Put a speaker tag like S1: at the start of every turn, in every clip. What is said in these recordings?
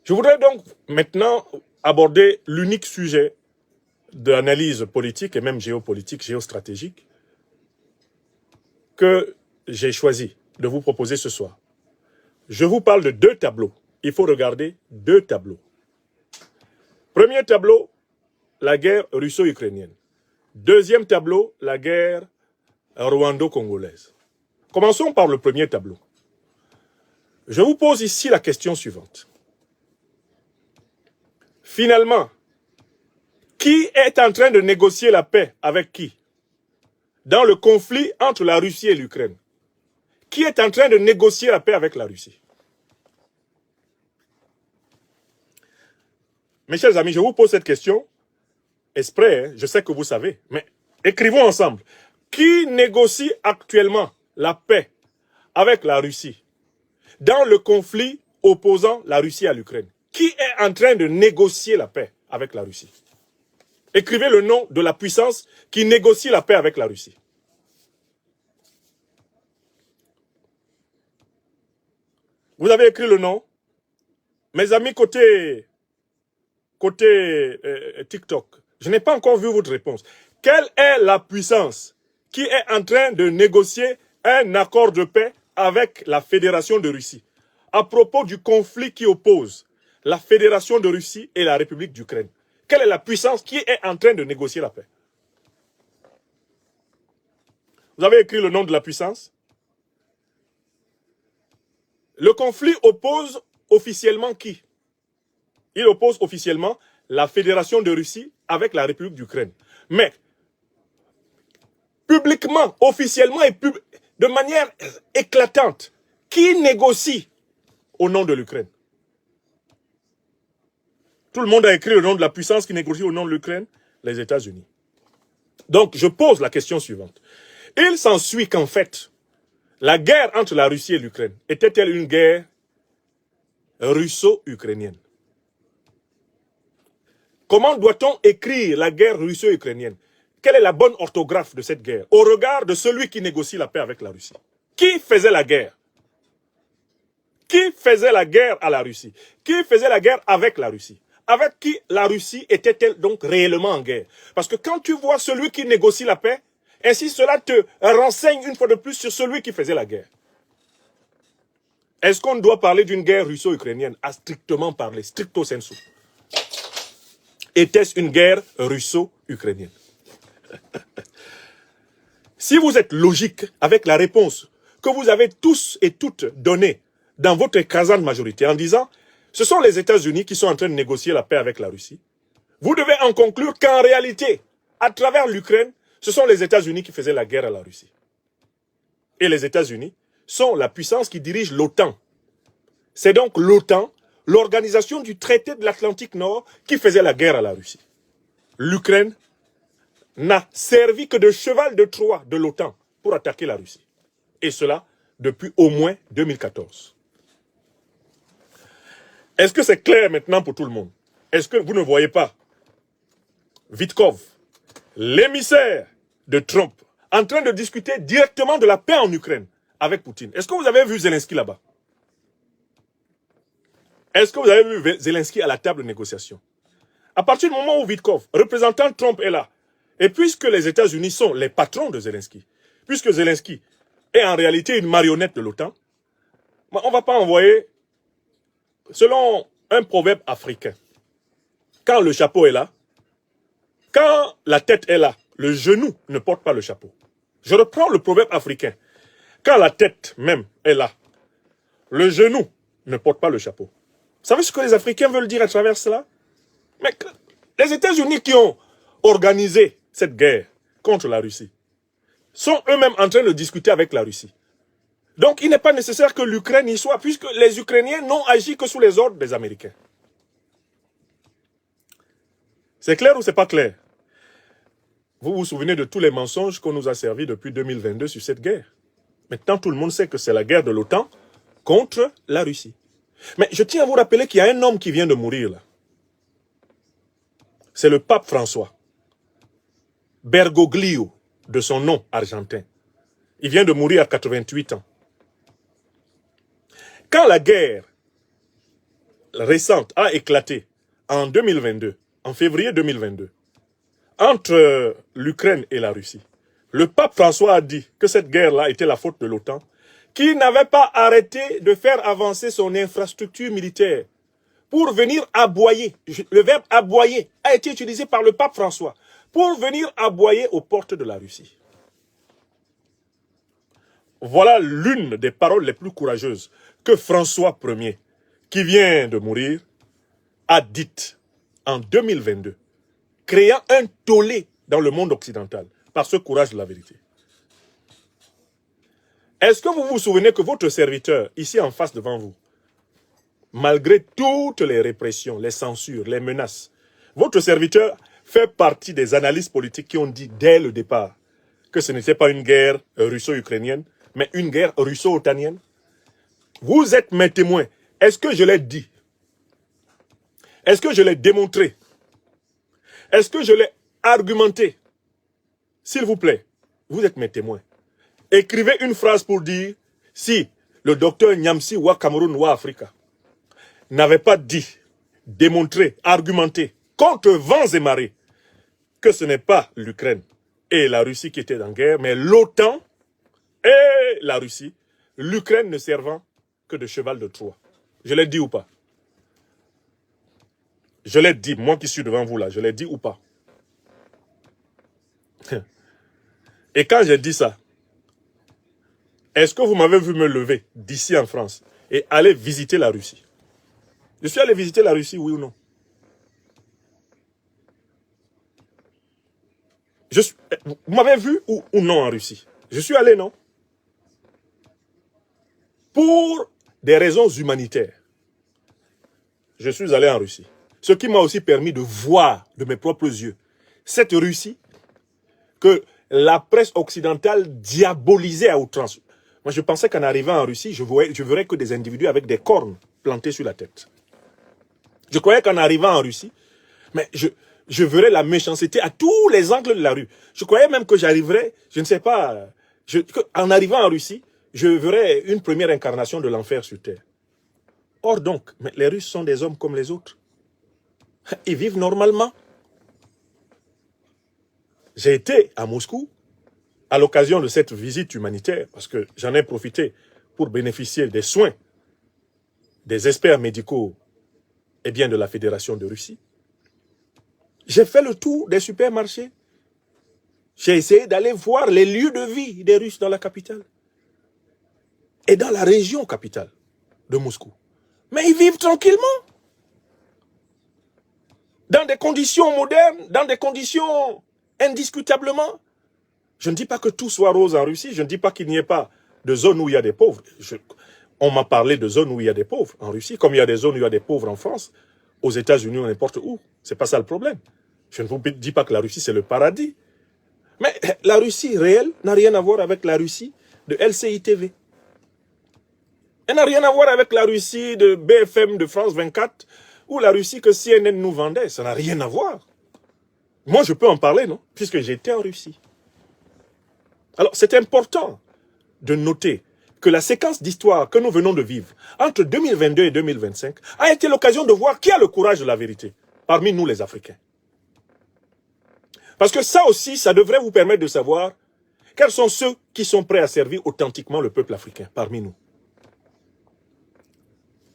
S1: Je voudrais donc maintenant aborder l'unique sujet d'analyse politique et même géopolitique, géostratégique que j'ai choisi de vous proposer ce soir. Je vous parle de deux tableaux. Il faut regarder deux tableaux. Premier tableau, la guerre russo-ukrainienne. Deuxième tableau, la guerre rwando-congolaise. Commençons par le premier tableau. Je vous pose ici la question suivante. Finalement, qui est en train de négocier la paix avec qui? Dans le conflit entre la Russie et l'Ukraine. Qui est en train de négocier la paix avec la Russie? Mes chers amis, je vous pose cette question exprès, hein, je sais que vous savez, mais écrivons ensemble. Qui négocie actuellement la paix avec la Russie dans le conflit opposant la Russie à l'Ukraine? Qui est en train de négocier la paix avec la Russie? Écrivez le nom de la puissance qui négocie la paix avec la Russie. Vous avez écrit le nom? Mes amis côté TikTok, je n'ai pas encore vu votre réponse. Quelle est la puissance qui est en train de négocier un accord de paix avec la Fédération de Russie à propos du conflit qui oppose la Fédération de Russie et la République d'Ukraine? Quelle est la puissance qui est en train de négocier la paix? Vous avez écrit le nom de la puissance? Le conflit oppose officiellement qui? Il oppose officiellement la Fédération de Russie avec la République d'Ukraine. Mais, publiquement, officiellement et de manière éclatante, qui négocie au nom de l'Ukraine? Tout le monde a écrit le nom de la puissance qui négocie au nom de l'Ukraine, les États-Unis. Donc, je pose la question suivante. Il s'ensuit qu'en fait, la guerre entre la Russie et l'Ukraine était-elle une guerre russo-ukrainienne? Comment doit-on écrire la guerre russo-ukrainienne? Quelle est la bonne orthographe de cette guerre au regard de celui qui négocie la paix avec la Russie? Qui faisait la guerre? Qui faisait la guerre à la Russie? Qui faisait la guerre avec la Russie? Avec qui la Russie était-elle donc réellement en guerre? Parce que quand tu vois celui qui négocie la paix, ainsi cela te renseigne une fois de plus sur celui qui faisait la guerre. Est-ce qu'on doit parler d'une guerre russo-ukrainienne? À strictement parler, stricto sensu. Était-ce une guerre russo-ukrainienne? Si vous êtes logique avec la réponse que vous avez tous et toutes donnée dans votre écrasante majorité en disant ce sont les États-Unis qui sont en train de négocier la paix avec la Russie, vous devez en conclure qu'en réalité, à travers l'Ukraine, ce sont les États-Unis qui faisaient la guerre à la Russie. Et les États-Unis sont la puissance qui dirige l'OTAN. C'est donc l'OTAN, l'organisation du traité de l'Atlantique Nord, qui faisait la guerre à la Russie. L'Ukraine n'a servi que de cheval de Troie de l'OTAN pour attaquer la Russie. Et cela depuis au moins 2014. Est-ce que c'est clair maintenant pour tout le monde? Est-ce que vous ne voyez pas Witkoff, l'émissaire de Trump, en train de discuter directement de la paix en Ukraine avec Poutine? Est-ce que vous avez vu Zelensky là-bas? Est-ce que vous avez vu Zelensky à la table de négociation? À partir du moment où Witkoff, représentant Trump, est là, et puisque les États-Unis sont les patrons de Zelensky, puisque Zelensky est en réalité une marionnette de l'OTAN, on ne va pas envoyer, selon un proverbe africain, quand le chapeau est là, quand la tête est là, le genou ne porte pas le chapeau. Je reprends le proverbe africain. Quand la tête même est là, le genou ne porte pas le chapeau. Vous savez ce que les Africains veulent dire à travers cela? Mais les États-Unis qui ont organisé cette guerre contre la Russie sont eux-mêmes en train de discuter avec la Russie. Donc il n'est pas nécessaire que l'Ukraine y soit, puisque les Ukrainiens n'ont agi que sous les ordres des Américains. C'est clair ou c'est pas clair? Vous vous souvenez de tous les mensonges qu'on nous a servis depuis 2022 sur cette guerre. Maintenant, tout le monde sait que c'est la guerre de l'OTAN contre la Russie. Mais je tiens à vous rappeler qu'il y a un homme qui vient de mourir là. C'est le pape François. Bergoglio, de son nom argentin. Il vient de mourir à 88 ans. Quand la guerre récente a éclaté en 2022, en février 2022, entre l'Ukraine et la Russie, le pape François a dit que cette guerre-là était la faute de l'OTAN, qui n'avait pas arrêté de faire avancer son infrastructure militaire pour venir aboyer. Le verbe aboyer a été utilisé par le pape François pour venir aboyer aux portes de la Russie. Voilà l'une des paroles les plus courageuses que François Ier, qui vient de mourir, a dites en 2022, créant un tollé dans le monde occidental par ce courage de la vérité. Est-ce que vous vous souvenez que votre serviteur, ici en face devant vous, malgré toutes les répressions, les censures, les menaces, votre serviteur fait partie des analystes politiques qui ont dit dès le départ que ce n'était pas une guerre russo-ukrainienne, mais une guerre russo-otanienne? Vous êtes mes témoins. Est-ce que je l'ai dit? Est-ce que je l'ai démontré? Est-ce que je l'ai argumenté? S'il vous plaît, vous êtes mes témoins. Écrivez une phrase pour dire si le docteur Nyamsi ou Cameroun ou Africa n'avait pas dit, démontré, argumenté contre vents et marées que ce n'est pas l'Ukraine et la Russie qui étaient en guerre, mais l'OTAN et la Russie, l'Ukraine ne servant que de cheval de Troie. Je l'ai dit ou pas? Je l'ai dit, moi qui suis devant vous là, je l'ai dit ou pas? Et quand j'ai dit ça, est-ce que vous m'avez vu me lever d'ici en France et aller visiter la Russie? Je suis allé visiter la Russie, oui ou non? Vous m'avez vu ou non en Russie? Je suis allé, non? Pour des raisons humanitaires, je suis allé en Russie. Ce qui m'a aussi permis de voir de mes propres yeux cette Russie que la presse occidentale diabolisait à outrance. Moi, je pensais qu'en arrivant en Russie, je verrais que des individus avec des cornes plantées sur la tête. Je croyais qu'en arrivant en Russie, mais je verrais la méchanceté à tous les angles de la rue. Je croyais même que j'arriverais, je ne sais pas, en arrivant en Russie, je verrais une première incarnation de l'enfer sur terre. Or donc, mais les Russes sont des hommes comme les autres. Ils vivent normalement. J'ai été à Moscou à l'occasion de cette visite humanitaire, parce que j'en ai profité pour bénéficier des soins des experts médicaux et bien de la Fédération de Russie. J'ai fait le tour des supermarchés. J'ai essayé d'aller voir les lieux de vie des Russes dans la capitale et dans la région capitale de Moscou. Mais ils vivent tranquillement. Dans des conditions modernes, dans des conditions indiscutablement. Je ne dis pas que tout soit rose en Russie, je ne dis pas qu'il n'y ait pas de zones où il y a des pauvres. On m'a parlé de zones où il y a des pauvres en Russie, comme il y a des zones où il y a des pauvres en France, aux États-Unis ou n'importe où. Ce n'est pas ça le problème. Je ne vous dis pas que la Russie c'est le paradis. Mais la Russie réelle n'a rien à voir avec la Russie de LCI-TV. Elle n'a rien à voir avec la Russie de BFM, de France 24, ou la Russie que CNN nous vendait. Ça n'a rien à voir. Moi, je peux en parler, non? Puisque j'étais en Russie. Alors, c'est important de noter que la séquence d'histoire que nous venons de vivre entre 2022 et 2025 a été l'occasion de voir qui a le courage de la vérité parmi nous les Africains. Parce que ça aussi, ça devrait vous permettre de savoir quels sont ceux qui sont prêts à servir authentiquement le peuple africain parmi nous.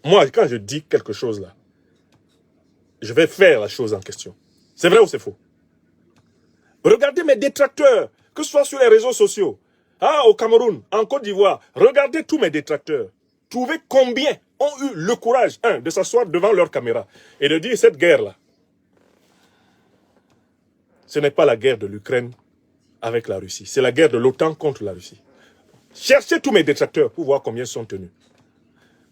S1: Moi, quand je dis quelque chose là, je vais faire la chose en question. C'est vrai ou c'est faux? Regardez mes détracteurs, que ce soit sur les réseaux sociaux, au Cameroun, en Côte d'Ivoire, regardez tous mes détracteurs. Trouvez combien ont eu le courage, de s'asseoir devant leur caméra et de dire cette guerre-là, ce n'est pas la guerre de l'Ukraine avec la Russie, c'est la guerre de l'OTAN contre la Russie. Cherchez tous mes détracteurs pour voir combien sont tenus.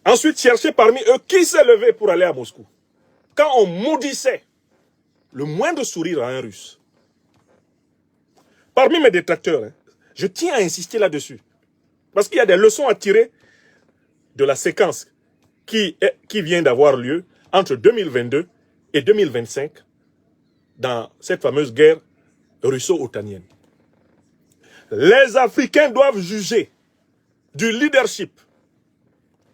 S1: Ensuite, cherchez parmi eux qui s'est levé pour aller à Moscou. Quand on maudissait le moindre sourire à un Russe. Parmi mes détracteurs, je tiens à insister là-dessus. Parce qu'il y a des leçons à tirer de la séquence qui vient d'avoir lieu entre 2022 et 2025 dans cette fameuse guerre russo-otanienne. Les Africains doivent juger du leadership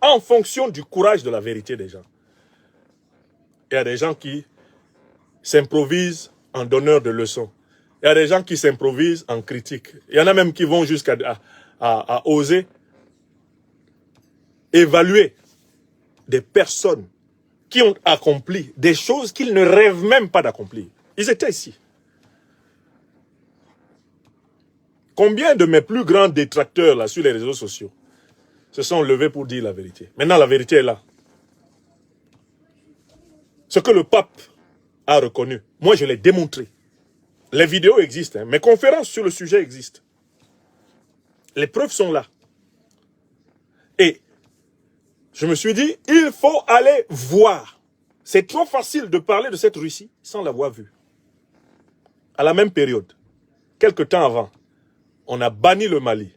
S1: en fonction du courage de la vérité des gens. il y a des gens qui s'improvisent en donneurs de leçons. Il y a des gens qui s'improvisent en critiques. Il y en a même qui vont jusqu'à à oser évaluer des personnes qui ont accompli des choses qu'ils ne rêvent même pas d'accomplir. Ils étaient ici. Combien de mes plus grands détracteurs là, sur les réseaux sociaux se sont levés pour dire la vérité? Maintenant, la vérité est là. Ce que le pape a reconnu, moi je l'ai démontré. Les vidéos existent, hein. Mes conférences sur le sujet existent. Les preuves sont là. Et je me suis dit, il faut aller voir. C'est trop facile de parler de cette Russie sans l'avoir vue. À la même période, quelque temps avant, on a banni le Mali.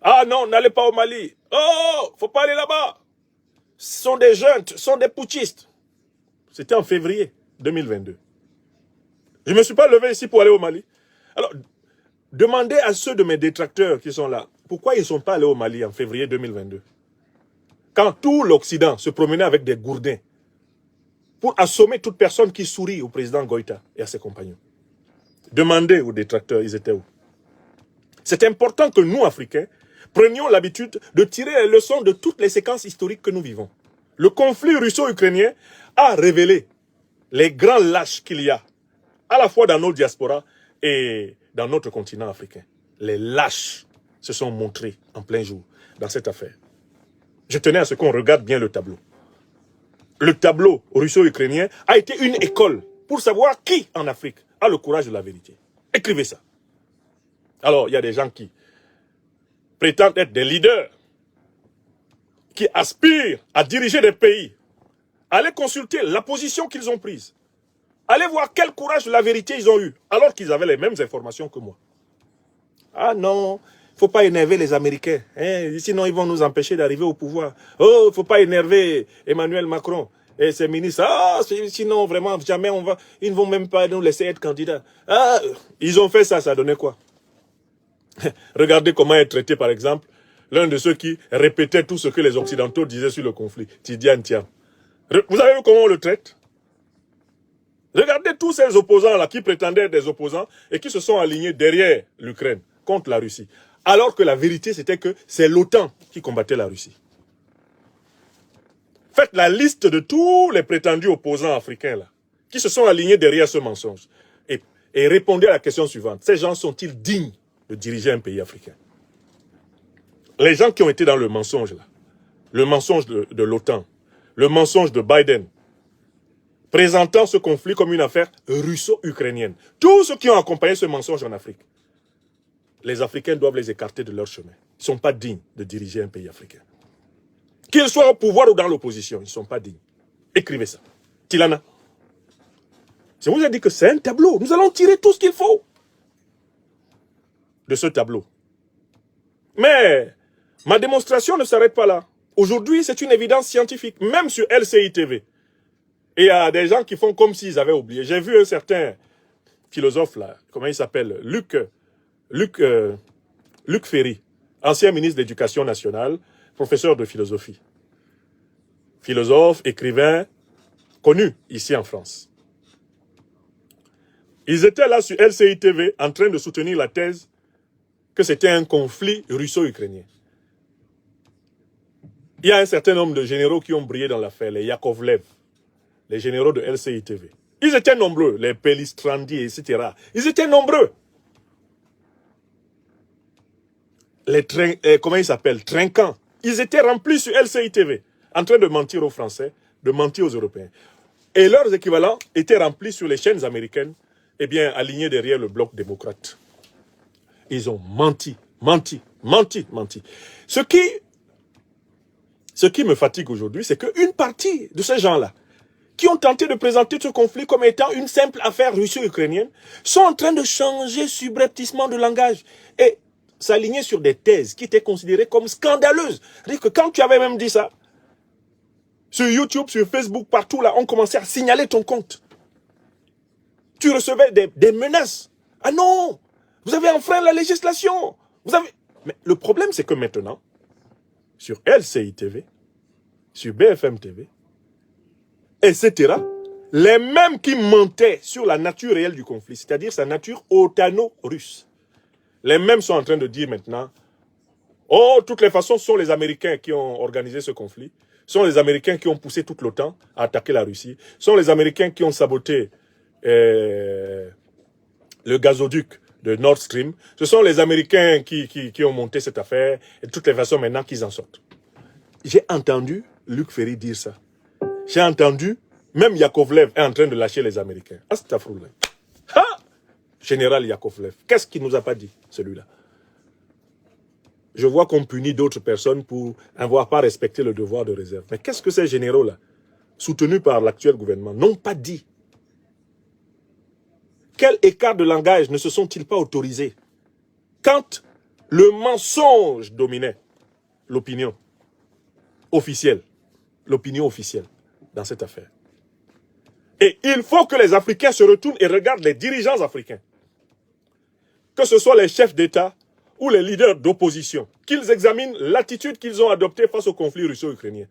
S1: Ah non, n'allez pas au Mali. Oh, faut pas aller là-bas. Ce sont des jeunes, ce sont des putschistes. C'était en février 2022. Je ne me suis pas levé ici pour aller au Mali. Alors, demandez à ceux de mes détracteurs qui sont là, pourquoi ils ne sont pas allés au Mali en février 2022? Quand tout l'Occident se promenait avec des gourdins pour assommer toute personne qui sourit au président Goïta et à ses compagnons. Demandez aux détracteurs, ils étaient où? C'est important que nous, Africains, prenions l'habitude de tirer les leçons de toutes les séquences historiques que nous vivons. Le conflit russo-ukrainien a révélé les grands lâches qu'il y a, à la fois dans nos diasporas et dans notre continent africain. Les lâches se sont montrés en plein jour dans cette affaire. Je tenais à ce qu'on regarde bien le tableau. Le tableau russo-ukrainien a été une école pour savoir qui en Afrique a le courage de la vérité. Écrivez ça. Alors, il y a des gens qui prétendent être des leaders, qui aspirent à diriger des pays. Allez consulter la position qu'ils ont prise. Allez voir quel courage de la vérité ils ont eu, alors qu'ils avaient les mêmes informations que moi. Ah non, il ne faut pas énerver les Américains. Hein, sinon, ils vont nous empêcher d'arriver au pouvoir. Oh, il ne faut pas énerver Emmanuel Macron et ses ministres. Ah, sinon, vraiment, jamais on va... Ils ne vont même pas nous laisser être candidats. Ah, ils ont fait ça, ça donnait quoi? Regardez comment est traité, par exemple, l'un de ceux qui répétait tout ce que les Occidentaux disaient sur le conflit, Tidiane Thiam. Vous avez vu comment on le traite? Regardez tous ces opposants-là qui prétendaient être des opposants et qui se sont alignés derrière l'Ukraine contre la Russie. Alors que la vérité, c'était que c'est l'OTAN qui combattait la Russie. Faites la liste de tous les prétendus opposants africains là, qui se sont alignés derrière ce mensonge. Et répondez à la question suivante. Ces gens sont-ils dignes de diriger un pays africain? Les gens qui ont été dans le mensonge là, le mensonge de l'OTAN, le mensonge de Biden, présentant ce conflit comme une affaire russo-ukrainienne. Tous ceux qui ont accompagné ce mensonge en Afrique, les Africains doivent les écarter de leur chemin. Ils ne sont pas dignes de diriger un pays africain. Qu'ils soient au pouvoir ou dans l'opposition, ils ne sont pas dignes. Écrivez ça. Tilana. Je vous ai dit que c'est un tableau. Nous allons tirer tout ce qu'il faut de ce tableau. Mais ma démonstration ne s'arrête pas là. Aujourd'hui, c'est une évidence scientifique, même sur LCI TV. Et il y a des gens qui font comme s'ils avaient oublié. J'ai vu un certain philosophe là, comment il s'appelle, Luc Ferry, ancien ministre de l'Éducation nationale, professeur de philosophie. Philosophe, écrivain, connu ici en France. Ils étaient là sur LCI TV en train de soutenir la thèse que c'était un conflit russo-ukrainien. Il y a un certain nombre de généraux qui ont brillé dans l'affaire, les Yakovlev, les généraux de LCI TV. Ils étaient nombreux, les Pelistrandi, etc. Ils étaient nombreux. Les comment ils s'appellent, Trinquants. Ils étaient remplis sur LCI TV, en train de mentir aux Français, de mentir aux Européens. Et leurs équivalents étaient remplis sur les chaînes américaines, eh bien, alignés derrière le bloc démocrate. Ils ont menti, menti, menti, menti. Ce qui me fatigue aujourd'hui, c'est qu'une partie de ces gens-là, qui ont tenté de présenter ce conflit comme étant une simple affaire russo-ukrainienne, sont en train de changer subrepticement de langage et s'aligner sur des thèses qui étaient considérées comme scandaleuses. C'est-à-dire que quand tu avais même dit ça, sur YouTube, sur Facebook, partout là, on commençait à signaler ton compte. Tu recevais des menaces. Ah non, vous avez enfreint la législation. Mais le problème, c'est que maintenant, sur LCI TV, sur BFM TV, etc., Les mêmes qui mentaient sur la nature réelle du conflit, c'est-à-dire sa nature otano-russe. Les mêmes sont en train de dire maintenant, oh, de toutes les façons, ce sont les Américains qui ont organisé ce conflit. Ce sont les Américains qui ont poussé toute l'OTAN à attaquer la Russie. Ce sont les Américains qui ont saboté le gazoduc de Nord Stream. Ce sont les Américains qui ont monté cette affaire. Et de toutes les façons, maintenant qu'ils en sortent. J'ai entendu Luc Ferry dire ça. J'ai entendu, même Yakovlev est en train de lâcher les Américains. Astafroullah. Ha! Général Yakovlev. Qu'est-ce qu'il nous a pas dit, celui-là? Je vois qu'on punit d'autres personnes pour n'avoir pas respecté le devoir de réserve. Mais qu'est-ce que ces généraux-là, soutenus par l'actuel gouvernement, n'ont pas dit? Quel écart de langage ne se sont-ils pas autorisés quand le mensonge dominait l'opinion officielle, dans cette affaire? Et il faut que les Africains se retournent et regardent les dirigeants africains, que ce soit les chefs d'État ou les leaders d'opposition, qu'ils examinent l'attitude qu'ils ont adoptée face au conflit russo-ukrainien.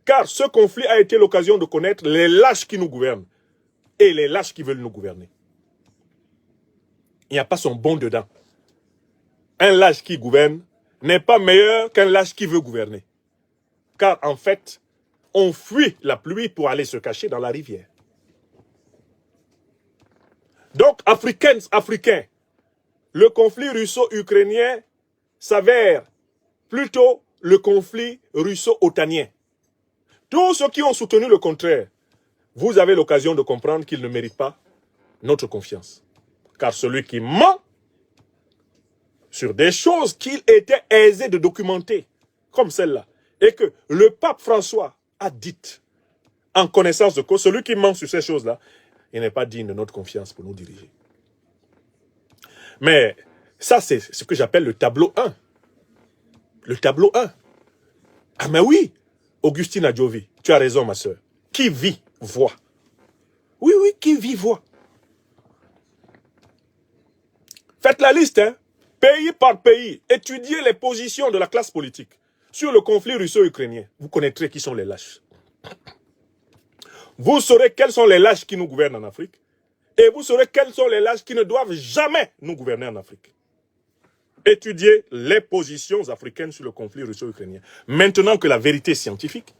S1: Car ce conflit a été l'occasion de connaître les lâches qui nous gouvernent et les lâches qui veulent nous gouverner. Il n'y a pas son bon dedans. Un lâche qui gouverne n'est pas meilleur qu'un lâche qui veut gouverner. Car en fait, on fuit la pluie pour aller se cacher dans la rivière. Donc, Africains, le conflit russo-ukrainien s'avère plutôt le conflit russo-otanien. Tous ceux qui ont soutenu le contraire, vous avez l'occasion de comprendre qu'ils ne méritent pas notre confiance. Car celui qui ment sur des choses qu'il était aisé de documenter, comme celle-là, et que le pape François a dites en connaissance de cause, celui qui ment sur ces choses-là, il n'est pas digne de notre confiance pour nous diriger. Mais ça, c'est ce que j'appelle le tableau 1. Le tableau 1. Ah mais oui, Augustine Adjovi, tu as raison ma soeur. Qui vit, voit. Oui, oui, qui vit, voit. Faites la liste, hein. Pays par pays. Étudiez les positions de la classe politique sur le conflit russo-ukrainien. Vous connaîtrez qui sont les lâches. Vous saurez quels sont les lâches qui nous gouvernent en Afrique. Et vous saurez quels sont les lâches qui ne doivent jamais nous gouverner en Afrique. Étudiez les positions africaines sur le conflit russo-ukrainien. Maintenant que la vérité scientifique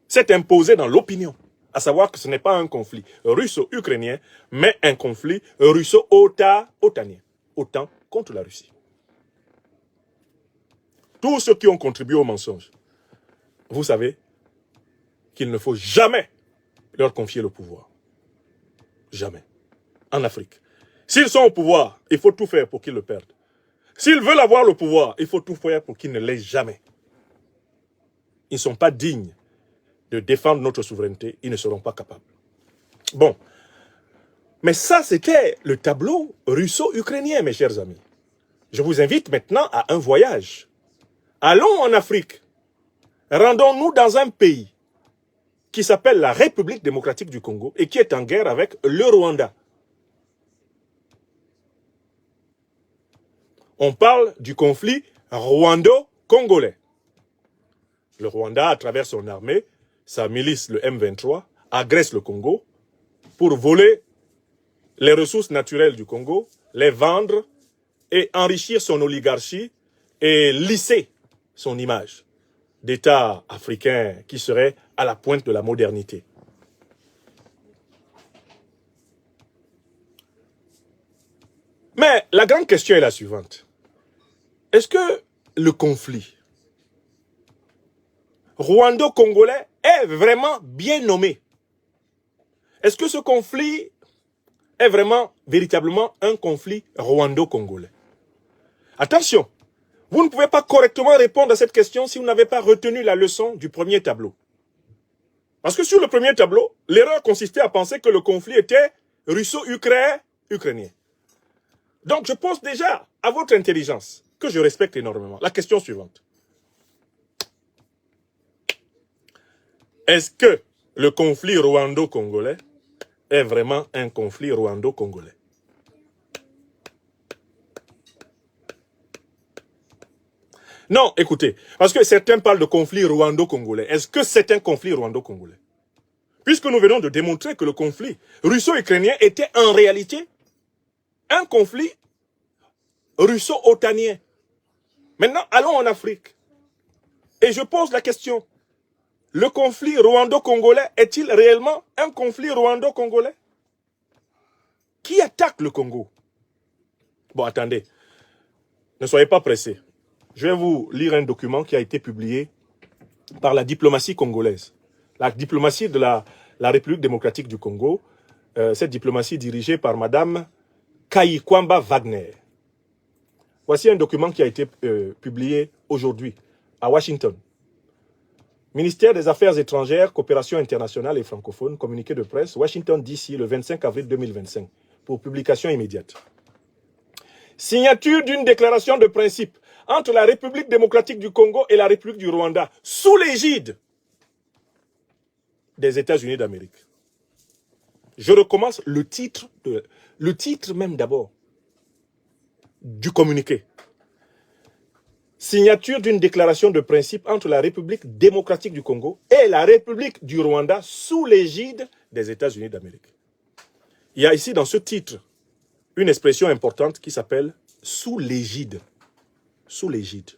S1: s'est imposée dans l'opinion, à savoir que ce n'est pas un conflit russo-ukrainien, mais un conflit russo-otanien. OTAN contre la Russie. Tous ceux qui ont contribué au mensonge, vous savez qu'il ne faut jamais leur confier le pouvoir. Jamais. En Afrique. S'ils sont au pouvoir, il faut tout faire pour qu'ils le perdent. S'ils veulent avoir le pouvoir, il faut tout faire pour qu'ils ne l'aient jamais. Ils ne sont pas dignes de défendre notre souveraineté. Ils ne seront pas capables. Bon. Mais ça, c'était le tableau russo-ukrainien, mes chers amis. Je vous invite maintenant à un voyage. Allons en Afrique. Rendons-nous dans un pays qui s'appelle la République démocratique du Congo et qui est en guerre avec le Rwanda. On parle du conflit rwando-congolais. Le Rwanda, à travers son armée, sa milice, le M23, agresse le Congo pour voler les ressources naturelles du Congo, les vendre et enrichir son oligarchie et lisser son image d'État africain qui serait à la pointe de la modernité. Mais la grande question est la suivante. Est-ce que le conflit rwando-congolais est vraiment bien nommé? Est-ce que ce conflit est vraiment, véritablement, un conflit rwando-congolais? Attention, vous ne pouvez pas correctement répondre à cette question si vous n'avez pas retenu la leçon du premier tableau. Parce que sur le premier tableau, l'erreur consistait à penser que le conflit était russo-ukrainien. Donc je pose déjà à votre intelligence, que je respecte énormément, la question suivante. Est-ce que le conflit rwando-congolais est vraiment un conflit rwando-congolais? Non, écoutez, parce que certains parlent de conflit rwando-congolais. Est-ce que c'est un conflit rwando-congolais? Puisque nous venons de démontrer que le conflit russo-ukrainien était en réalité un conflit russo-otanien. Maintenant, allons en Afrique. Et je pose la question. Le conflit rwando-congolais est-il réellement un conflit rwando-congolais? Qui attaque le Congo? Bon, attendez. Ne soyez pas pressés. Je vais vous lire un document qui a été publié par la diplomatie congolaise. La diplomatie de la République démocratique du Congo. Cette diplomatie dirigée par Madame Kayikwamba Wagner. Voici un document qui a été publié aujourd'hui à Washington. Ministère des Affaires étrangères, coopération internationale et francophone, communiqué de presse, Washington DC, le 25 avril 2025, pour publication immédiate. Signature d'une déclaration de principe entre la République démocratique du Congo et la République du Rwanda, sous l'égide des États-Unis d'Amérique. Je recommence le titre même d'abord du communiqué. Signature d'une déclaration de principe entre la République démocratique du Congo et la République du Rwanda sous l'égide des États-Unis d'Amérique. Il y a ici dans ce titre une expression importante qui s'appelle sous l'égide. Sous l'égide.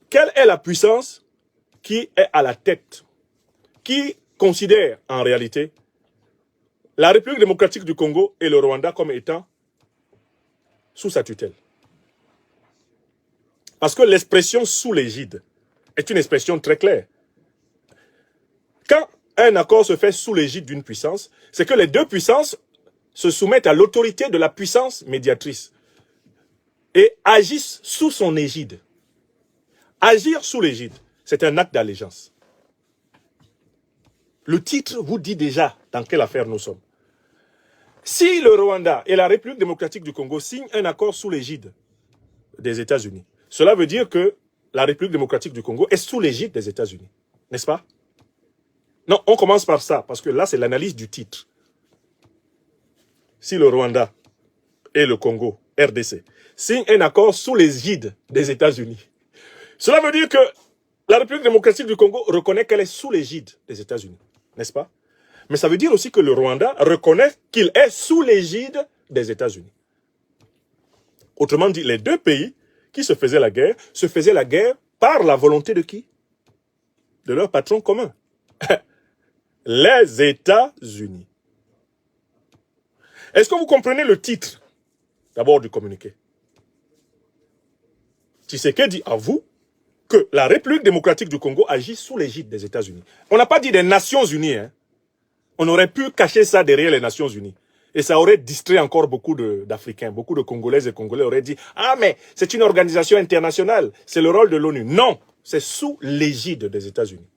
S1: Quelle est la puissance qui est à la tête, qui considère en réalité la République démocratique du Congo et le Rwanda comme étant sous sa tutelle? Parce que l'expression sous l'égide est une expression très claire. Quand un accord se fait sous l'égide d'une puissance, c'est que les deux puissances se soumettent à l'autorité de la puissance médiatrice et agissent sous son égide. Agir sous l'égide, c'est un acte d'allégeance. Le titre vous dit déjà dans quelle affaire nous sommes. Si le Rwanda et la République démocratique du Congo signent un accord sous l'égide des États-Unis, cela veut dire que la République démocratique du Congo est sous l'égide des États-Unis, n'est-ce pas? Non, on commence par ça, parce que là, c'est l'analyse du titre. Si le Rwanda et le Congo, RDC, signent un accord sous l'égide des États-Unis, cela veut dire que la République démocratique du Congo reconnaît qu'elle est sous l'égide des États-Unis, n'est-ce pas? Mais ça veut dire aussi que le Rwanda reconnaît qu'il est sous l'égide des États-Unis. Autrement dit, les deux pays qui se faisaient la guerre par la volonté de qui? De leur patron commun. Les États-Unis. Est-ce que vous comprenez le titre d'abord du communiqué? Tshisekedi avoue que la République démocratique du Congo agit sous l'égide des États-Unis. On n'a pas dit des Nations Unies. Hein. On aurait pu cacher ça derrière les Nations Unies. Et ça aurait distrait encore beaucoup d'Africains, beaucoup de Congolaises et Congolais auraient dit « Ah, mais c'est une organisation internationale, c'est le rôle de l'ONU. » Non, c'est sous l'égide des États-Unis.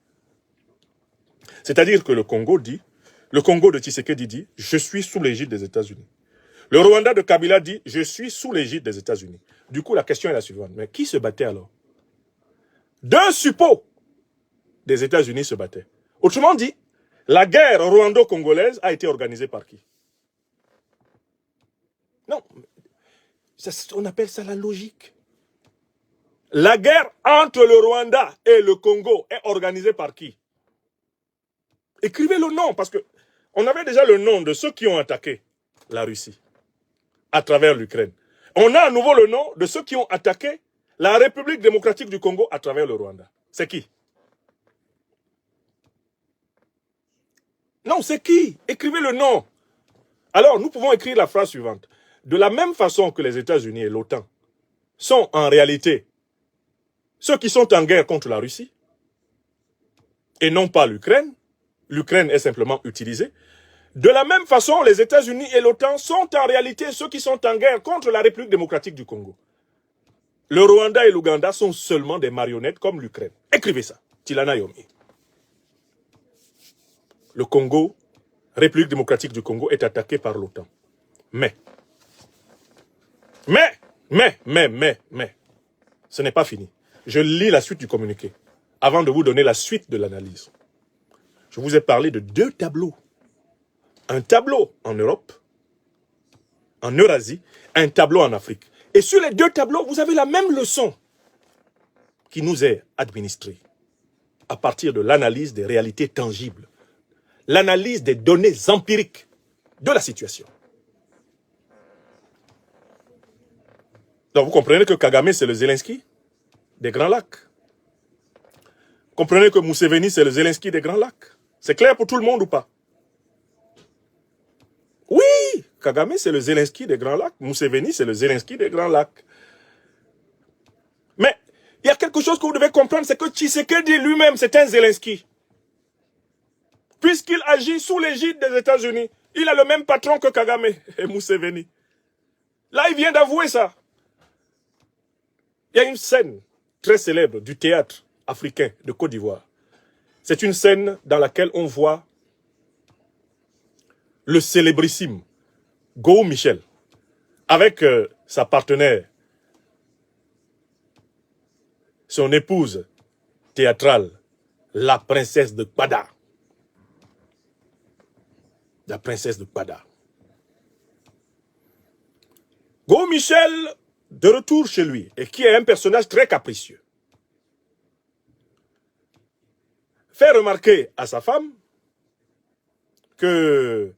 S1: C'est-à-dire que le Congo de Tshisekedi dit « Je suis sous l'égide des États-Unis ». Le Rwanda de Kabila dit « Je suis sous l'égide des États-Unis ». Du coup, la question est la suivante. Mais qui se battait alors? Deux suppôts des États-Unis se battaient. Autrement dit, la guerre rwando-congolaise a été organisée par qui? Non, on appelle ça la logique. La guerre entre le Rwanda et le Congo est organisée par qui? Écrivez le nom, parce que on avait déjà le nom de ceux qui ont attaqué la Russie à travers l'Ukraine. On a à nouveau le nom de ceux qui ont attaqué la République démocratique du Congo à travers le Rwanda. C'est qui? Non, c'est qui? Écrivez le nom. Alors, nous pouvons écrire la phrase suivante. De la même façon que les États-Unis et l'OTAN sont en réalité ceux qui sont en guerre contre la Russie et non pas l'Ukraine, l'Ukraine est simplement utilisée. De la même façon, les États-Unis et l'OTAN sont en réalité ceux qui sont en guerre contre la République démocratique du Congo. Le Rwanda et l'Ouganda sont seulement des marionnettes comme l'Ukraine. Écrivez ça. Tilana Yomi. Le Congo, République démocratique du Congo, est attaqué par l'OTAN. Mais, ce n'est pas fini. Je lis la suite du communiqué avant de vous donner la suite de l'analyse. Je vous ai parlé de deux tableaux. Un tableau en Europe, en Eurasie, un tableau en Afrique. Et sur les deux tableaux, vous avez la même leçon qui nous est administrée. à partir de l'analyse des réalités tangibles, l'analyse des données empiriques de la situation. Donc vous comprenez que Kagame, c'est le Zelensky des Grands Lacs. Comprenez que Museveni, c'est le Zelensky des Grands Lacs. C'est clair pour tout le monde ou pas? Oui, Kagame, c'est le Zelensky des Grands Lacs. Museveni, c'est le Zelensky des Grands Lacs. Mais il y a quelque chose que vous devez comprendre, c'est que Tshisekedi lui-même, c'est un Zelensky. Puisqu'il agit sous l'égide des États-Unis. Il a le même patron que Kagame et Museveni. Là, il vient d'avouer ça. Il y a une scène très célèbre du théâtre africain de Côte d'Ivoire. C'est une scène dans laquelle on voit le célébrissime Gao Michel avec sa partenaire, son épouse théâtrale, la princesse de Kpada. La princesse de Kpada. Gao Michel, de retour chez lui, et qui est un personnage très capricieux, fait remarquer à sa femme que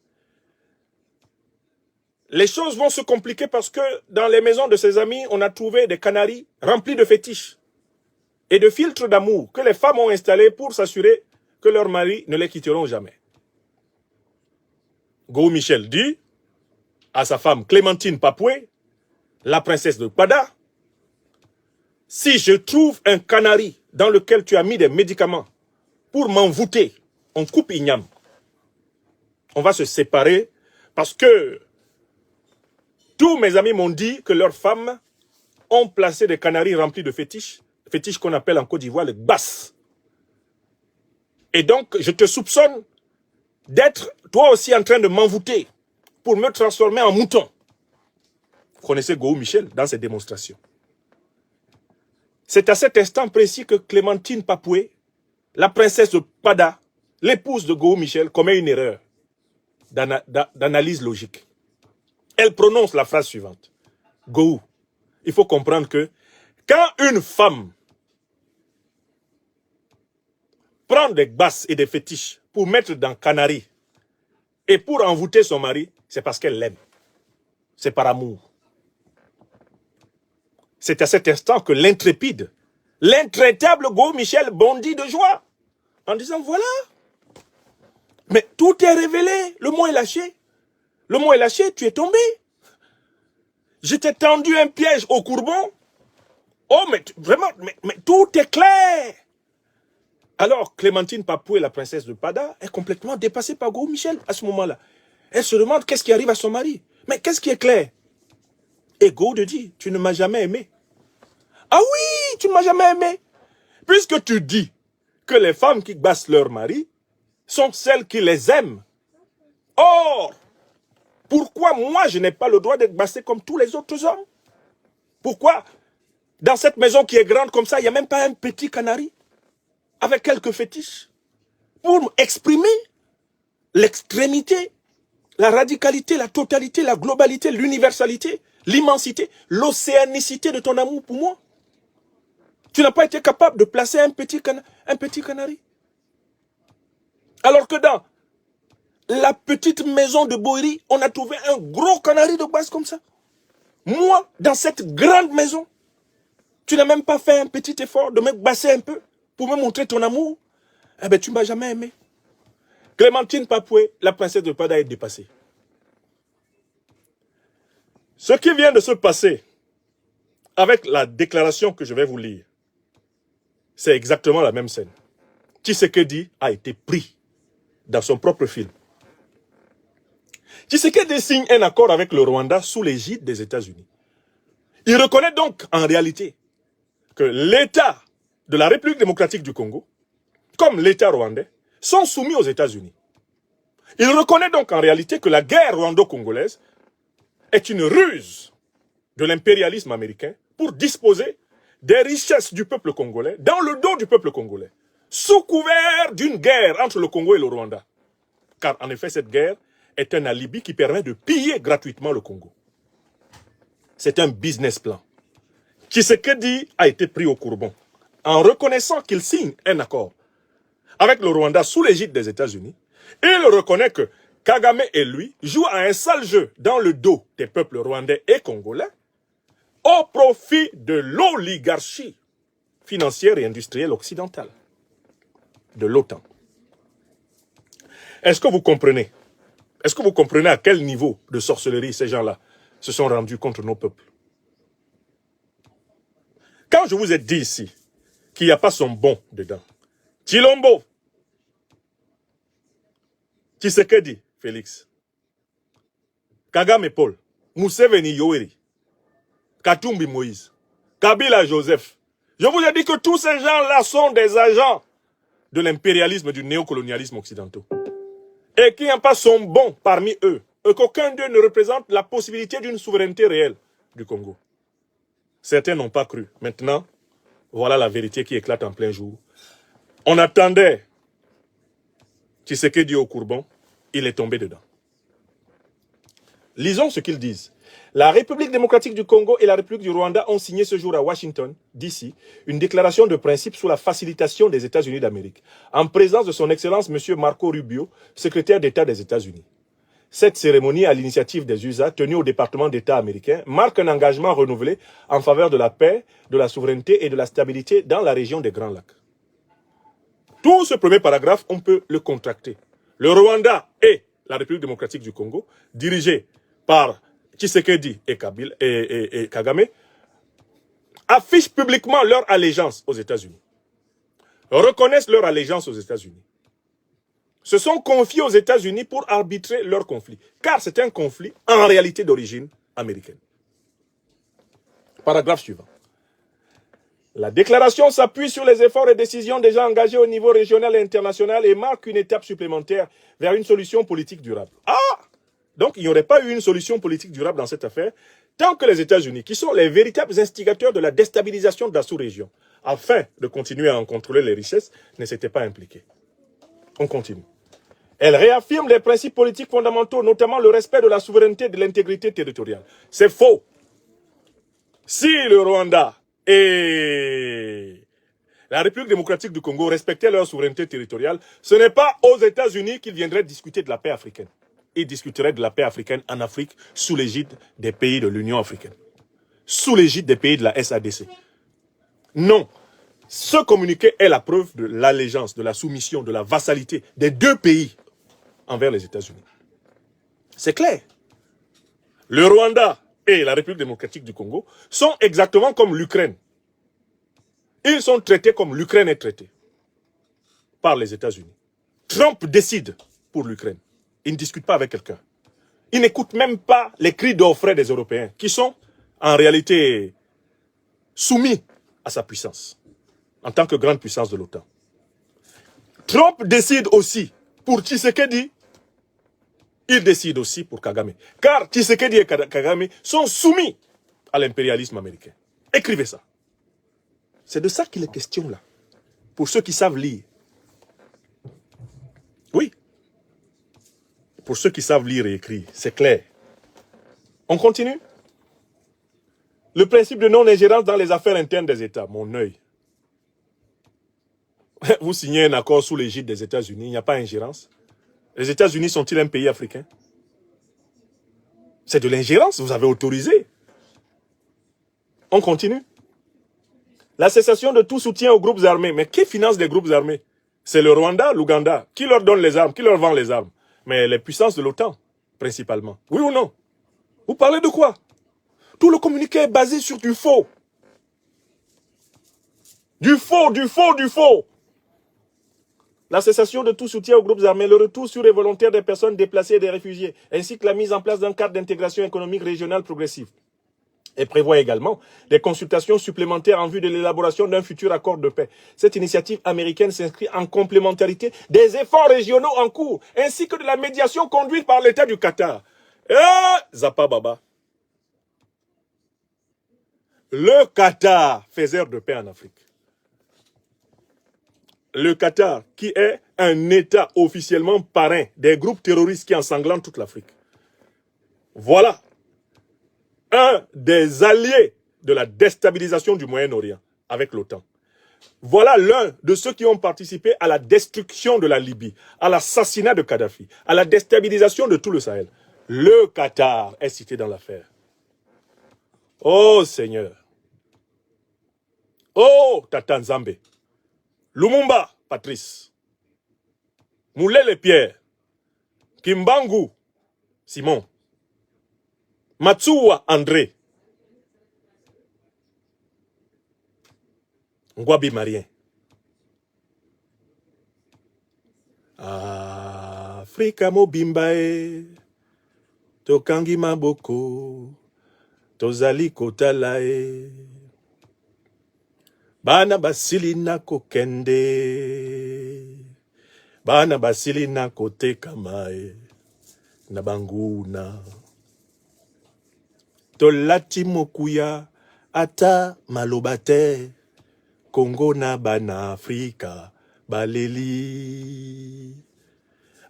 S1: les choses vont se compliquer parce que dans les maisons de ses amis, on a trouvé des canaris remplis de fétiches et de filtres d'amour que les femmes ont installés pour s'assurer que leurs maris ne les quitteront jamais. Gao Michel dit à sa femme Clémentine Papoué, la princesse de Kpada, si je trouve un canari dans lequel tu as mis des médicaments pour m'envoûter, on coupe igname. On va se séparer parce que tous mes amis m'ont dit que leurs femmes ont placé des canaris remplis de fétiches, fétiches qu'on appelle en Côte d'Ivoire les basses. Et donc, je te soupçonne d'être toi aussi en train de m'envoûter pour me transformer en mouton. Vous connaissez Gao Michel dans ses démonstrations. C'est à cet instant précis que Clémentine Papoué, la princesse de Kpada, l'épouse de Gao Michel, commet une erreur d'analyse logique. Elle prononce la phrase suivante. Gao, il faut comprendre que quand une femme prend des basses et des fétiches pour mettre dans canari et pour envoûter son mari, c'est parce qu'elle l'aime. C'est par amour. C'est à cet instant que l'intrépide, l'intraitable Gao Michel bondit de joie en disant voilà, mais tout est révélé, le mot est lâché. Le mot est lâché, tu es tombé. Je t'ai tendu un piège au courbon. Oh, mais vraiment, mais tout est clair. Alors, Clémentine Papoué, la princesse de Kpada, est complètement dépassée par Gao Michel à ce moment-là. Elle se demande qu'est-ce qui arrive à son mari. Mais qu'est-ce qui est clair? Et Gao te dit, tu ne m'as jamais aimé. Ah oui, tu ne m'as jamais aimé. Puisque tu dis que les femmes qui bassent leur mari sont celles qui les aiment. Or, pourquoi moi je n'ai pas le droit d'être bassé comme tous les autres hommes? Pourquoi dans cette maison qui est grande comme ça, il n'y a même pas un petit canari avec quelques fétiches pour exprimer l'extrémité, la radicalité, la totalité, la globalité, l'universalité, l'immensité, l'océanicité de ton amour pour moi? Tu n'as pas été capable de placer un petit canari. Alors que dans la petite maison de Boiri, on a trouvé un gros canari de base comme ça. Moi, dans cette grande maison, tu n'as même pas fait un petit effort de me basser un peu pour me montrer ton amour. Eh bien, tu ne m'as jamais aimé. Clémentine Papoué, la princesse de Kpada, est dépassée. Ce qui vient de se passer avec la déclaration que je vais vous lire, c'est exactement la même scène. Tshisekedi a été pris dans son propre film. Tshisekedi signe un accord avec le Rwanda sous l'égide des États-Unis. Il reconnaît donc en réalité que l'État de la République démocratique du Congo, comme l'État rwandais, sont soumis aux États-Unis. Il reconnaît donc en réalité que la guerre rwando-congolaise est une ruse de l'impérialisme américain pour disposer des richesses du peuple congolais dans le dos du peuple congolais, sous couvert d'une guerre entre le Congo et le Rwanda. Car en effet, cette guerre est un alibi qui permet de piller gratuitement le Congo. C'est un business plan. Tshisekedi a été pris au courbon en reconnaissant qu'il signe un accord avec le Rwanda sous l'égide des États-Unis. Il reconnaît que Kagame et lui jouent à un sale jeu dans le dos des peuples rwandais et congolais au profit de l'oligarchie financière et industrielle occidentale, de l'OTAN. Est-ce que vous comprenez? Est-ce que vous comprenez à quel niveau de sorcellerie ces gens-là se sont rendus contre nos peuples? Quand je vous ai dit ici qu'il n'y a pas son bon dedans, Tshilombo, Tshisekedi, Félix, Kagame Paul, Museveni Yoweri, Katumbi Moïse, Kabila Joseph, je vous ai dit que tous ces gens-là sont des agents de l'impérialisme, du néocolonialisme occidental. Et qu'il n'y a pas son bon parmi eux, et qu'aucun d'eux ne représente la possibilité d'une souveraineté réelle du Congo. Certains n'ont pas cru. Maintenant, voilà la vérité qui éclate en plein jour. On attendait Tshisekedi au Courbon, il est tombé dedans. Lisons ce qu'ils disent. La République démocratique du Congo et la République du Rwanda ont signé ce jour à Washington, D.C., une déclaration de principe sur la facilitation des États-Unis d'Amérique, en présence de son Excellence M. Marco Rubio, secrétaire d'État des États-Unis. Cette cérémonie, à l'initiative des USA, tenue au département d'État américain, marque un engagement renouvelé en faveur de la paix, de la souveraineté et de la stabilité dans la région des Grands Lacs. Tout ce premier paragraphe, on peut le contracter. Le Rwanda et la République démocratique du Congo, dirigés par Tshisekedi et Kagame, affichent publiquement leur allégeance aux États-Unis, reconnaissent leur allégeance aux États-Unis, se sont confiés aux États-Unis pour arbitrer leur conflit, car c'est un conflit en réalité d'origine américaine. Paragraphe suivant. La déclaration s'appuie sur les efforts et décisions déjà engagés au niveau régional et international et marque une étape supplémentaire vers une solution politique durable. Ah! Donc, il n'y aurait pas eu une solution politique durable dans cette affaire tant que les États-Unis, qui sont les véritables instigateurs de la déstabilisation de la sous-région, afin de continuer à en contrôler les richesses, ne s'étaient pas impliqués. On continue. Elle réaffirme les principes politiques fondamentaux, notamment le respect de la souveraineté et de l'intégrité territoriale. C'est faux. Si le Rwanda et la République démocratique du Congo respectaient leur souveraineté territoriale, ce n'est pas aux États-Unis qu'ils viendraient discuter de la paix africaine. Ils discuteraient de la paix africaine en Afrique sous l'égide des pays de l'Union africaine, sous l'égide des pays de la SADC. Non. Ce communiqué est la preuve de l'allégeance, de la soumission, de la vassalité des deux pays envers les États-Unis. C'est clair. Le Rwanda et la République démocratique du Congo sont exactement comme l'Ukraine. Ils sont traités comme l'Ukraine est traitée par les États-Unis. Trump décide pour l'Ukraine. Il ne discute pas avec quelqu'un. Il n'écoute même pas les cris d'orfraie des Européens, qui sont en réalité soumis à sa puissance, en tant que grande puissance de l'OTAN. Trump décide aussi pour Tshisekedi, il décide aussi pour Kagame. Car Tshisekedi et Kagame sont soumis à l'impérialisme américain. Écrivez ça. C'est de ça qu'il est question là, pour ceux qui savent lire. Oui. Pour ceux qui savent lire et écrire, c'est clair. On continue. Le principe de non-ingérence dans les affaires internes des États, mon œil. Vous signez un accord sous l'égide des États-Unis, il n'y a pas d'ingérence. Les États-Unis sont-ils un pays africain? C'est de l'ingérence, vous avez autorisé. On continue. La cessation de tout soutien aux groupes armés. Mais qui finance les groupes armés? C'est le Rwanda, l'Ouganda. Qui leur donne les armes? Qui leur vend les armes? Mais les puissances de l'OTAN, principalement. Oui ou non? Vous parlez de quoi? Tout le communiqué est basé sur du faux. Du faux, du faux, du faux. La cessation de tout soutien aux groupes armés, le retour sur les volontaires des personnes déplacées et des réfugiés, ainsi que la mise en place d'un cadre d'intégration économique régionale progressive. Et prévoit également des consultations supplémentaires en vue de l'élaboration d'un futur accord de paix. Cette initiative américaine s'inscrit en complémentarité des efforts régionaux en cours, ainsi que de la médiation conduite par l'État du Qatar. Zapa Baba. Le Qatar, faiseur de paix en Afrique. Le Qatar, qui est un État officiellement parrain des groupes terroristes qui ensanglantent toute l'Afrique. Voilà un des alliés de la déstabilisation du Moyen-Orient avec l'OTAN. Voilà l'un de ceux qui ont participé à la destruction de la Libye, à l'assassinat de Kadhafi, à la déstabilisation de tout le Sahel. Le Qatar est cité dans l'affaire. Oh Seigneur. Oh Tata Nzambe. Lumumba, Patrice. Moulele Pierre. Kimbangu, Simon. Matsuwa, André. Ngwabi Marien. Afrika mobimbae. Tokangi maboko. Tozali kotalae. Bana basili na kokende. Bana basili na kotekamae. Na banguna. Tolati mokuya. Ata malobate. Congo na bana Afrika. Baleli.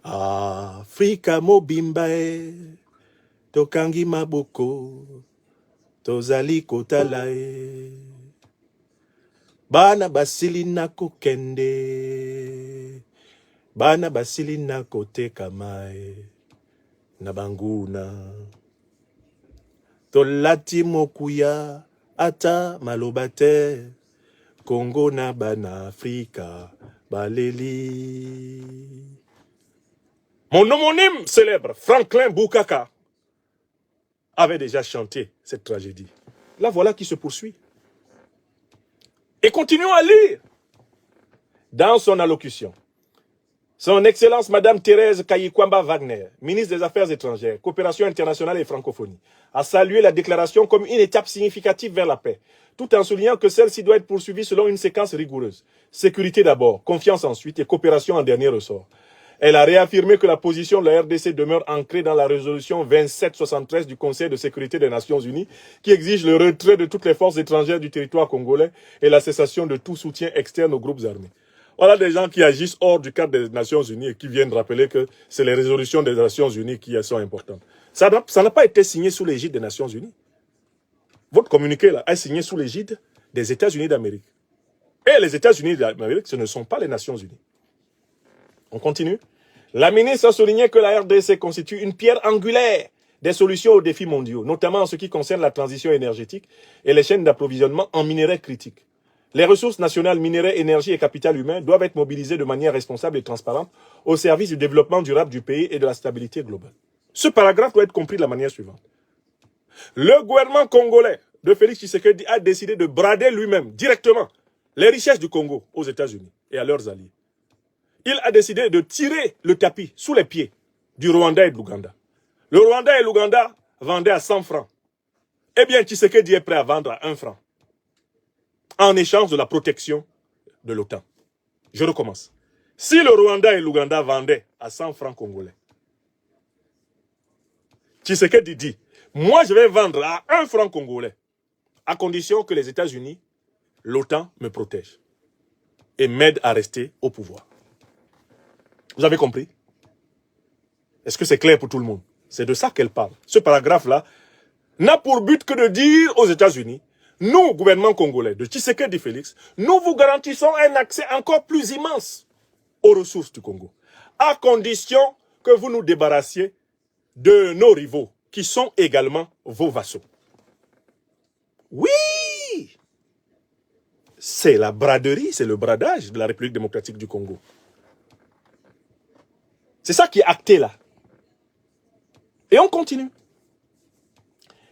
S1: Afrika mobimbae. Tokangi maboko. Tozali kotalae. Bana basili na kokende. Bana basili na kotekamae. Na banguna. Tolati mokuya. Ata malobate. Congo na bana Afrika. Baleli. Mon homonyme célèbre, Franklin Boukaka, avait déjà chanté cette tragédie. La voilà qui se poursuit. Et continuons à lire. Dans son allocution, Son Excellence Madame Thérèse Kayikwamba Wagner, ministre des Affaires étrangères, coopération internationale et francophonie, a salué la déclaration comme une étape significative vers la paix, tout en soulignant que celle-ci doit être poursuivie selon une séquence rigoureuse. Sécurité d'abord, confiance ensuite et coopération en dernier ressort. Elle a réaffirmé que la position de la RDC demeure ancrée dans la résolution 2773 du Conseil de sécurité des Nations Unies qui exige le retrait de toutes les forces étrangères du territoire congolais et la cessation de tout soutien externe aux groupes armés. Voilà des gens qui agissent hors du cadre des Nations Unies et qui viennent rappeler que c'est les résolutions des Nations Unies qui sont importantes. Ça n'a pas été signé sous l'égide des Nations Unies. Votre communiqué là est signé sous l'égide des États-Unis d'Amérique. Et les États-Unis d'Amérique, ce ne sont pas les Nations Unies. On continue. La ministre a souligné que la RDC constitue une pierre angulaire des solutions aux défis mondiaux, notamment en ce qui concerne la transition énergétique et les chaînes d'approvisionnement en minerais critiques. Les ressources nationales, minerais, énergie et capital humain doivent être mobilisées de manière responsable et transparente au service du développement durable du pays et de la stabilité globale. Ce paragraphe doit être compris de la manière suivante. Le gouvernement congolais de Félix Tshisekedi a décidé de brader lui-même, directement, les richesses du Congo aux États-Unis et à leurs alliés. Il a décidé de tirer le tapis sous les pieds du Rwanda et de l'Ouganda. Le Rwanda et l'Ouganda vendaient à 100 francs. Eh bien, Tshisekedi est prêt à vendre à 1 franc. En échange de la protection de l'OTAN. Je recommence. Si le Rwanda et l'Ouganda vendaient à 100 francs congolais, Tshisekedi dit, moi je vais vendre à 1 franc congolais, à condition que les États-Unis, l'OTAN me protègent et m'aident à rester au pouvoir. Vous avez compris? Est-ce que c'est clair pour tout le monde? C'est de ça qu'elle parle. Ce paragraphe-là n'a pour but que de dire aux États-Unis, nous, gouvernement congolais de Tshisekedi Félix, nous vous garantissons un accès encore plus immense aux ressources du Congo, à condition que vous nous débarrassiez de nos rivaux, qui sont également vos vassaux. Oui! C'est la braderie, c'est le bradage de la République démocratique du Congo. C'est ça qui est acté là. Et on continue.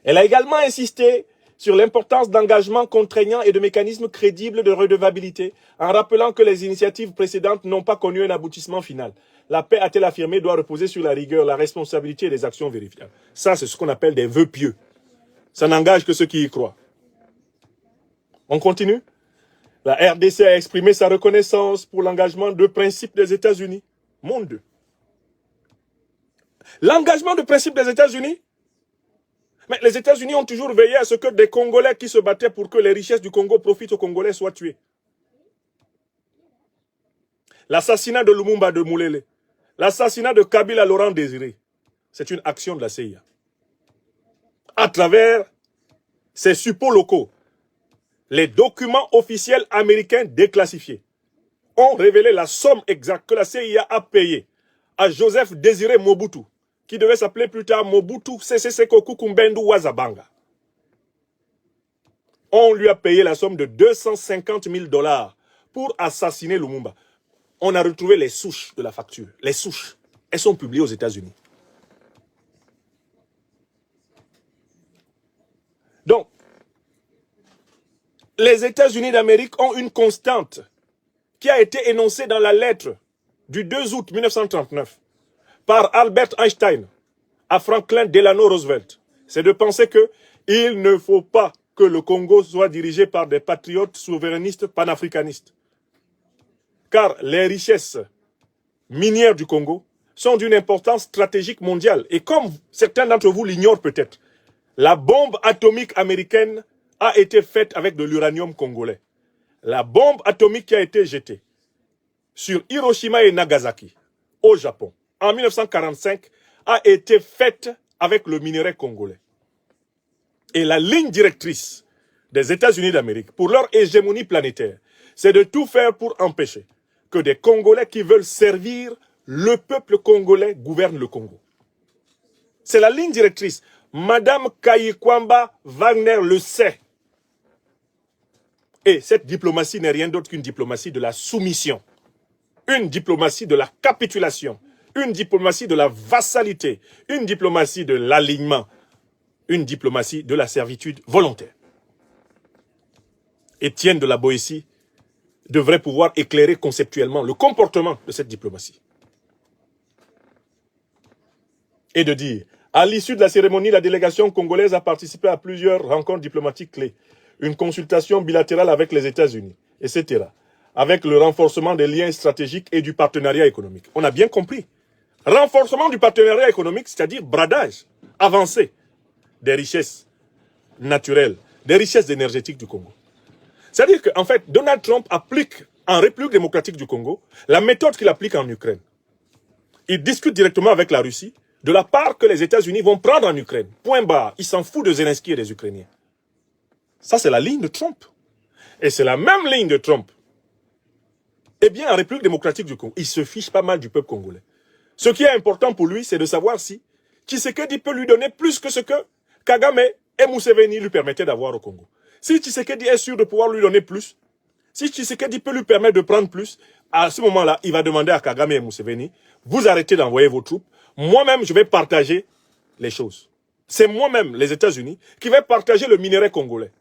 S1: Elle a également insisté sur l'importance d'engagements contraignants et de mécanismes crédibles de redevabilité, en rappelant que les initiatives précédentes n'ont pas connu un aboutissement final. La paix, a-t-elle affirmé, doit reposer sur la rigueur, la responsabilité et les actions vérifiables. Ça, c'est ce qu'on appelle des vœux pieux. Ça n'engage que ceux qui y croient. On continue. La RDC a exprimé sa reconnaissance pour l'engagement de principe des États-Unis. Mon Dieu. L'engagement de principe des États-Unis. Mais les États-Unis ont toujours veillé à ce que des Congolais qui se battaient pour que les richesses du Congo profitent aux Congolais soient tués. L'assassinat de Lumumba de Moulele, l'assassinat de Kabila Laurent Désiré, c'est une action de la CIA. À travers ces suppôts locaux, Les documents officiels américains déclassifiés ont révélé la somme exacte que la CIA a payée à Joseph Désiré Mobutu, qui devait s'appeler plus tard Mobutu Sese Seko Kukumbendu Wazabanga. On lui a payé la somme de 250 000 $ pour assassiner Lumumba. On a retrouvé les souches de la facture. Les souches. Elles sont publiées aux États-Unis. Donc, les États-Unis d'Amérique ont une constante qui a été énoncée dans la lettre du 2 août 1939 par Albert Einstein à Franklin Delano Roosevelt. C'est de penser qu'il ne faut pas que le Congo soit dirigé par des patriotes souverainistes panafricanistes. Car les richesses minières du Congo sont d'une importance stratégique mondiale. Et comme certains d'entre vous l'ignorent peut-être, la bombe atomique américaine a été faite avec de l'uranium congolais. La bombe atomique qui a été jetée sur Hiroshima et Nagasaki, au Japon, en 1945, a été faite avec le minerai congolais. Et la ligne directrice des États-Unis d'Amérique pour leur hégémonie planétaire, c'est de tout faire pour empêcher que des Congolais qui veulent servir le peuple congolais gouvernent le Congo. C'est la ligne directrice. Madame Kayikwamba Wagner le sait. Et cette diplomatie n'est rien d'autre qu'une diplomatie de la soumission, une diplomatie de la capitulation, une diplomatie de la vassalité, une diplomatie de l'alignement, une diplomatie de la servitude volontaire. Étienne de la Boétie devrait pouvoir éclairer conceptuellement le comportement de cette diplomatie. Et de dire, à l'issue de la cérémonie, la délégation congolaise a participé à plusieurs rencontres diplomatiques clés, une consultation bilatérale avec les États-Unis, etc., avec le renforcement des liens stratégiques et du partenariat économique. On a bien compris. Renforcement du partenariat économique, c'est-à-dire bradage avancé des richesses naturelles, des richesses énergétiques du Congo. C'est-à-dire qu'en fait, Donald Trump applique en République démocratique du Congo la méthode qu'il applique en Ukraine. Il discute directement avec la Russie de la part que les États-Unis vont prendre en Ukraine. Point barre. Il s'en fout de Zelensky et des Ukrainiens. Ça, c'est la ligne de Trump. Et c'est la même ligne de Trump. Eh bien, en République démocratique du Congo, il se fiche pas mal du peuple congolais. Ce qui est important pour lui, c'est de savoir si Tshisekedi peut lui donner plus que ce que Kagame et Museveni lui permettaient d'avoir au Congo. Si Tshisekedi est sûr de pouvoir lui donner plus, si Tshisekedi peut lui permettre de prendre plus, à ce moment-là, il va demander à Kagame et Museveni, vous arrêtez d'envoyer vos troupes, moi-même, je vais partager les choses. C'est moi-même, les États-Unis, qui vais partager le minerai congolais.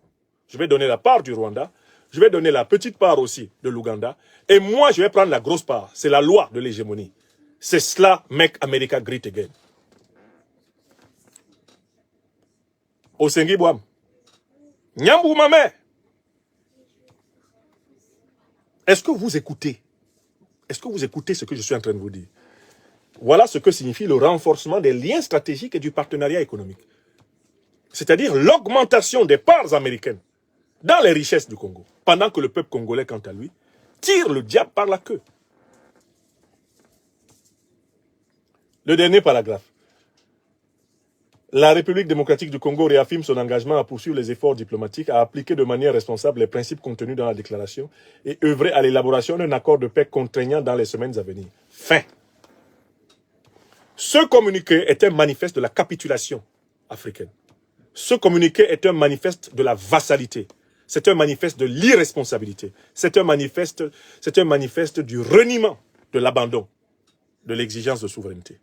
S1: Je vais donner la part du Rwanda, je vais donner la petite part aussi de l'Ouganda, et moi, je vais prendre la grosse part. C'est la loi de l'hégémonie. C'est cela, Make America Great Again. Osengi Boam. Nyambou Mamé. Est-ce que vous écoutez? Est-ce que vous écoutez ce que je suis en train de vous dire? Voilà ce que signifie le renforcement des liens stratégiques et du partenariat économique. C'est-à-dire l'augmentation des parts américaines dans les richesses du Congo, pendant que le peuple congolais, quant à lui, tire le diable par la queue. Le dernier paragraphe. La République démocratique du Congo réaffirme son engagement à poursuivre les efforts diplomatiques, à appliquer de manière responsable les principes contenus dans la déclaration et œuvrer à l'élaboration d'un accord de paix contraignant dans les semaines à venir. Fin. Ce communiqué est un manifeste de la capitulation africaine. Ce communiqué est un manifeste de la vassalité. C'est un manifeste de l'irresponsabilité. C'est un manifeste du reniement, de l'abandon, de l'exigence de souveraineté.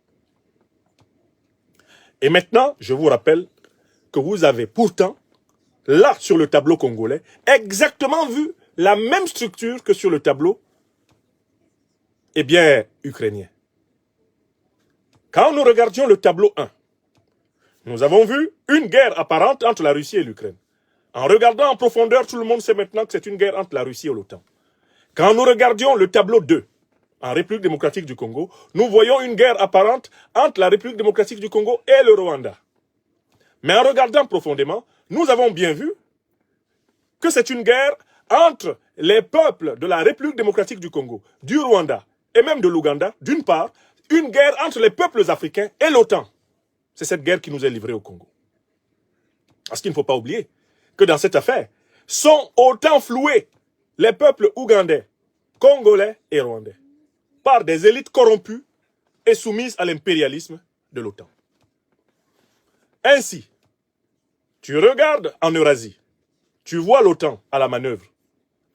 S1: Et maintenant, je vous rappelle que vous avez pourtant, là, sur le tableau congolais, exactement vu la même structure que sur le tableau, eh bien, ukrainien. Quand nous regardions le tableau 1, nous avons vu une guerre apparente entre la Russie et l'Ukraine. En regardant en profondeur, tout le monde sait maintenant que c'est une guerre entre la Russie et l'OTAN. Quand nous regardions le tableau 2, en République démocratique du Congo, nous voyons une guerre apparente entre la République démocratique du Congo et le Rwanda. Mais en regardant profondément, nous avons bien vu que c'est une guerre entre les peuples de la République démocratique du Congo, du Rwanda et même de l'Ouganda, d'une part, une guerre entre les peuples africains et l'OTAN. C'est cette guerre qui nous est livrée au Congo. Parce qu'il ne faut pas oublier que dans cette affaire, sont autant floués, les peuples ougandais, congolais et rwandais, par des élites corrompues et soumises à l'impérialisme de l'OTAN. Ainsi, tu regardes en Eurasie, tu vois l'OTAN à la manœuvre,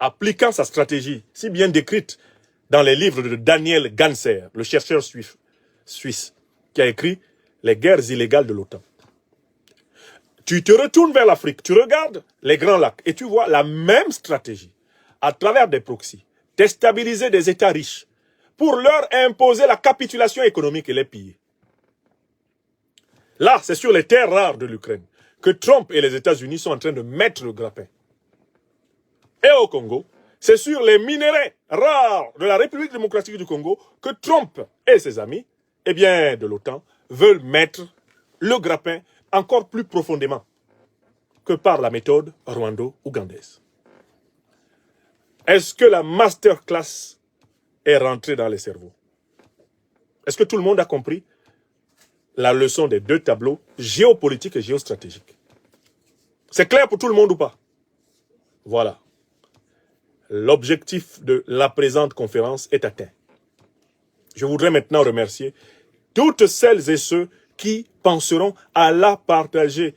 S1: appliquant sa stratégie si bien décrite dans les livres de Daniel Ganser, le chercheur suisse, qui a écrit « Les guerres illégales de l'OTAN ». Tu te retournes vers l'Afrique, tu regardes les Grands Lacs et tu vois la même stratégie, à travers des proxys, déstabiliser des États riches pour leur imposer la capitulation économique et les piller. Là, c'est sur les terres rares de l'Ukraine que Trump et les États-Unis sont en train de mettre le grappin. Et au Congo, c'est sur les minéraux rares de la République démocratique du Congo que Trump et ses amis, eh bien, de l'OTAN, veulent mettre le grappin encore plus profondément que par la méthode rwando-ougandaise. Est-ce que la masterclass est rentrée dans les cerveaux? Est-ce que tout le monde a compris la leçon des deux tableaux géopolitiques et géostratégiques? C'est clair pour tout le monde ou pas? Voilà. L'objectif de la présente conférence est atteint. Je voudrais maintenant remercier toutes celles et ceux qui penseront à la partager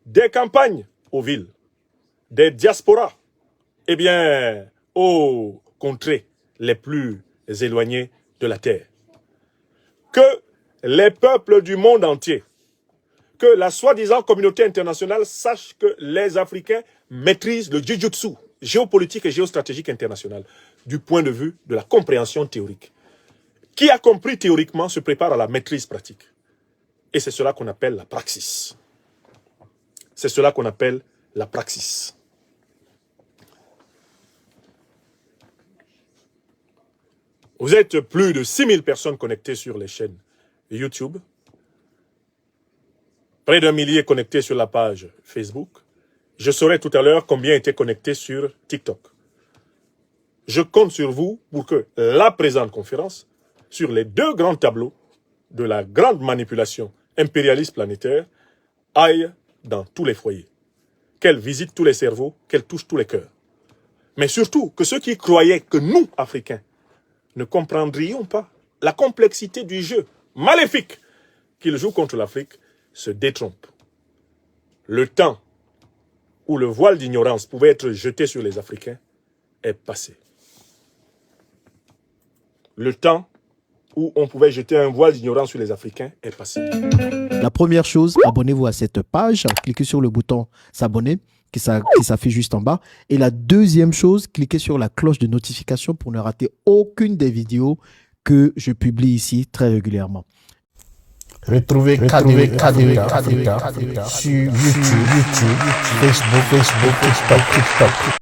S1: des campagnes aux villes, des diasporas, eh bien, aux contrées les plus éloignées de la terre. Que les peuples du monde entier, que la soi-disant communauté internationale sache que les Africains maîtrisent le jujutsu géopolitique et géostratégique international du point de vue de la compréhension théorique. Qui a compris théoriquement se prépare à la maîtrise pratique. Et c'est cela qu'on appelle la praxis. C'est cela qu'on appelle la praxis. Vous êtes plus de 6000 personnes connectées sur les chaînes YouTube. Près d'1 millier connectés sur la page Facebook. Je saurai tout à l'heure combien étaient connectés sur TikTok. Je compte sur vous pour que la présente conférence, sur les deux grands tableaux de la grande manipulation impérialiste planétaire, aille dans tous les foyers. Qu'elle visite tous les cerveaux, qu'elle touche tous les cœurs. Mais surtout, que ceux qui croyaient que nous, Africains, ne comprendrions pas la complexité du jeu maléfique qu'ils jouent contre l'Afrique se détrompent. Le temps où le voile d'ignorance pouvait être jeté sur les Africains est passé. Le temps où on pouvait jeter un voile d'ignorance sur les Africains est passé.
S2: La première chose, abonnez-vous à cette page, cliquez sur le bouton s'abonner qui s'affiche juste en bas. Et la deuxième chose, cliquez sur la cloche de notification pour ne rater aucune des vidéos que je publie ici très régulièrement.
S3: Retrouvez KDV Africa sur YouTube, Facebook, TikTok.